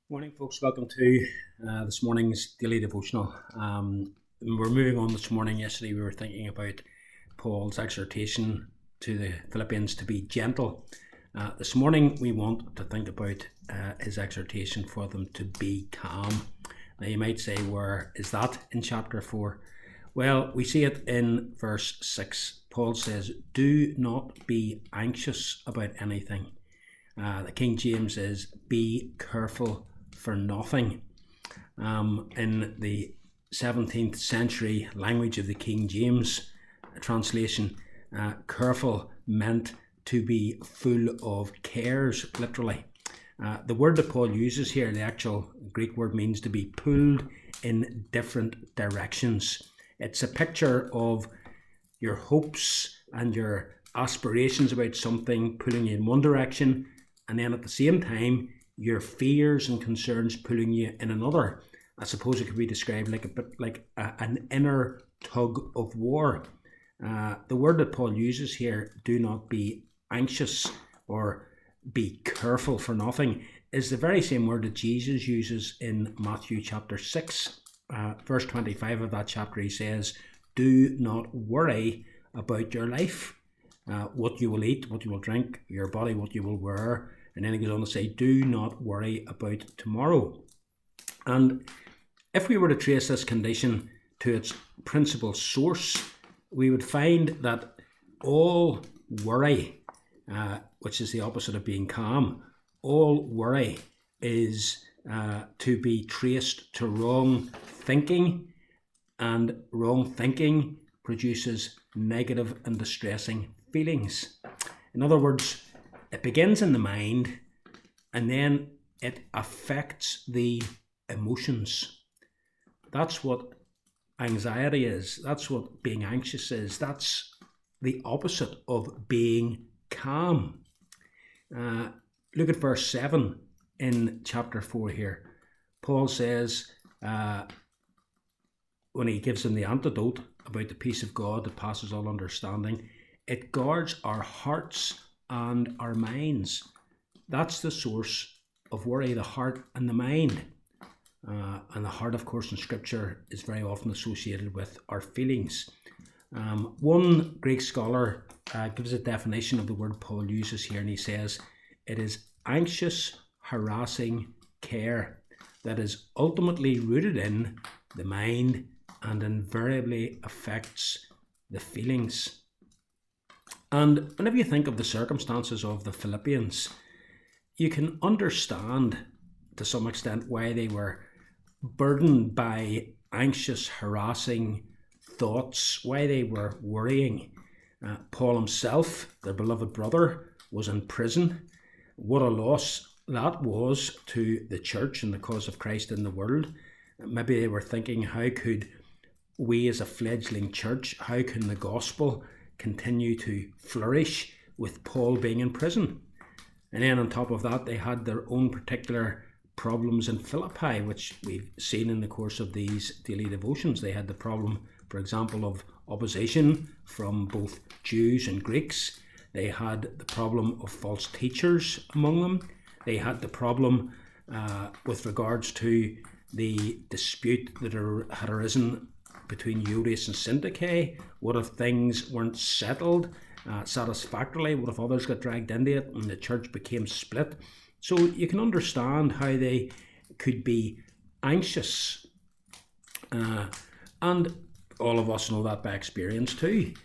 Morning, folks. Welcome to this morning's daily devotional. We're moving on this morning. Yesterday, we were thinking about Paul's exhortation to the Philippians to be gentle. This morning, we want to think about his exhortation for them to be calm. Now, you might say, where is that in chapter 4? Well, we see it in verse 6. Paul says, "Do not be anxious about anything." The King James is, "Be careful for nothing." In the 17th century language of the King James translation, careful meant to be full of cares, literally. The word that Paul uses here, the actual Greek word, means to be pulled in different directions. It's a picture of your hopes and your aspirations about something pulling you in one direction, and then at the same time, your fears and concerns pulling you in another. I suppose it could be described like a bit like an inner tug of war. The word that Paul uses here, "do not be anxious" or "be careful for nothing," is the very same word that Jesus uses in Matthew chapter 6. Verse 25 of that chapter, he says, "Do not worry about your life, what you will eat, what you will drink, your body, what you will wear." And then he goes on to say, "Do not worry about tomorrow." And if we were to trace this condition to its principal source, we would find that all worry, which is the opposite of being calm, all worry is to be traced to wrong thinking, and wrong thinking produces negative and distressing feelings. In other words, it begins in the mind and then it affects the emotions. That's what anxiety is. That's what being anxious is. That's the opposite of being calm. Look at verse 7 in chapter 4 here. Paul says, when he gives them the antidote about the peace of God that passes all understanding, it guards our hearts and our minds. That's the source of worry, the heart and the mind. And the heart, of course, in Scripture is very often associated with our feelings. One Greek scholar gives a definition of the word Paul uses here, and he says, "It is anxious, harassing care that is ultimately rooted in the mind and invariably affects the feelings." And whenever you think of the circumstances of the Philippians, you can understand to some extent why they were burdened by anxious, harassing thoughts, why they were worrying. Paul himself, their beloved brother, was in prison. What a loss that was to the church and the cause of Christ in the world. Maybe they were thinking, how could we as a fledgling church, how can the gospel continue to flourish with Paul being in prison? And then on top of that, they had their own particular problems in Philippi, which we've seen in the course of these daily devotions. They had the problem, for example, of opposition from both Jews and Greeks. They had the problem of false teachers among them. They had the problem with regards to the dispute that had arisen between Euodias and Syntyche. What if things weren't settled satisfactorily? What if others got dragged into it and the church became split? So you can understand how they could be anxious. And all of us know that by experience too.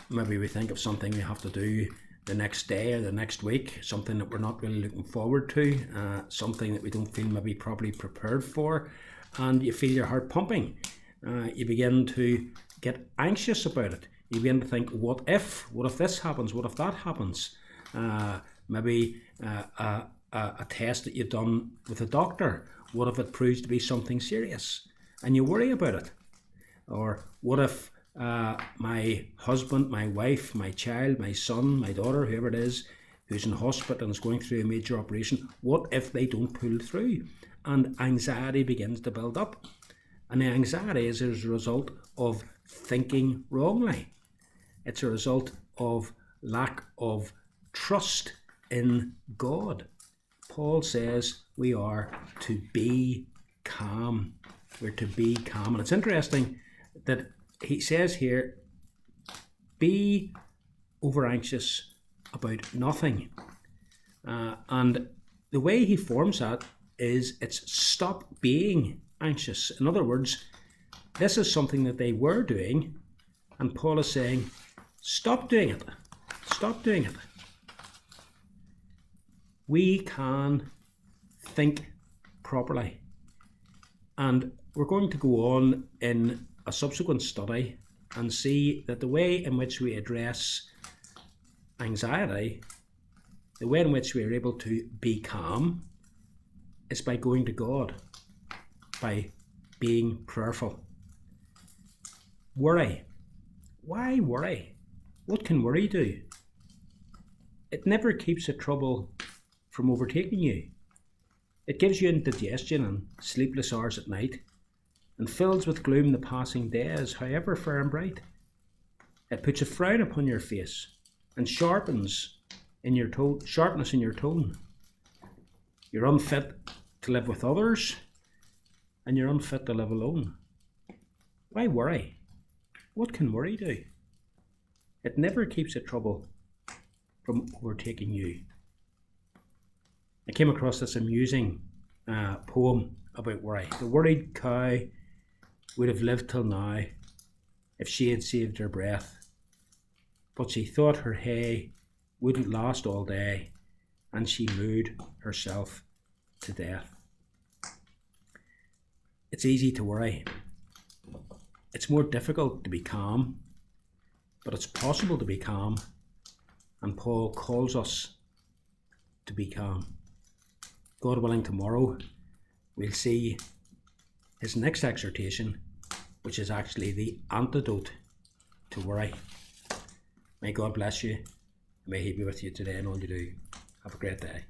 Maybe we think of something we have to do the next day or the next week, something that we're not really looking forward to, something that we don't feel maybe properly prepared for, and you feel your heart pumping. You begin to get anxious about it. You begin to think, what if this happens? What if that happens? Maybe a test that you've done with a doctor. What if it proves to be something serious? And you worry about it. Or what if my husband, my wife, my child, my son, my daughter, whoever it is, who's in hospital and is going through a major operation, what if they don't pull through? And anxiety begins to build up. And the anxiety is as a result of thinking wrongly. It's a result of lack of trust in God. Paul says we are to be calm. We're to be calm. And it's interesting that he says here, be over anxious about nothing. And the way he forms that is it's stop being anxious. In other words, this is something that they were doing, and Paul is saying, stop doing it. Stop doing it. We can think properly. And we're going to go on in a subsequent study and see that the way in which we address anxiety, the way in which we are able to be calm, is by going to God, by being prayerful. Worry. Why worry? What can worry do? It never keeps the trouble from overtaking you. It gives you indigestion and sleepless hours at night, and fills with gloom the passing days, however fair and bright. It puts a frown upon your face, and sharpness in your tone. You're unfit to live with others, and you're unfit to live alone. Why worry? What can worry do? It never keeps the trouble from overtaking you. I came across this amusing poem about worry. The worried cow would have lived till now if she had saved her breath, but she thought her hay wouldn't last all day, and she mooed herself to death. It's easy to worry. It's more difficult to be calm, but it's possible to be calm, and Paul calls us to be calm. God willing, tomorrow we'll see his next exhortation, which is actually the antidote to worry. May God bless you. May he be with you today and all you do. Have a great day.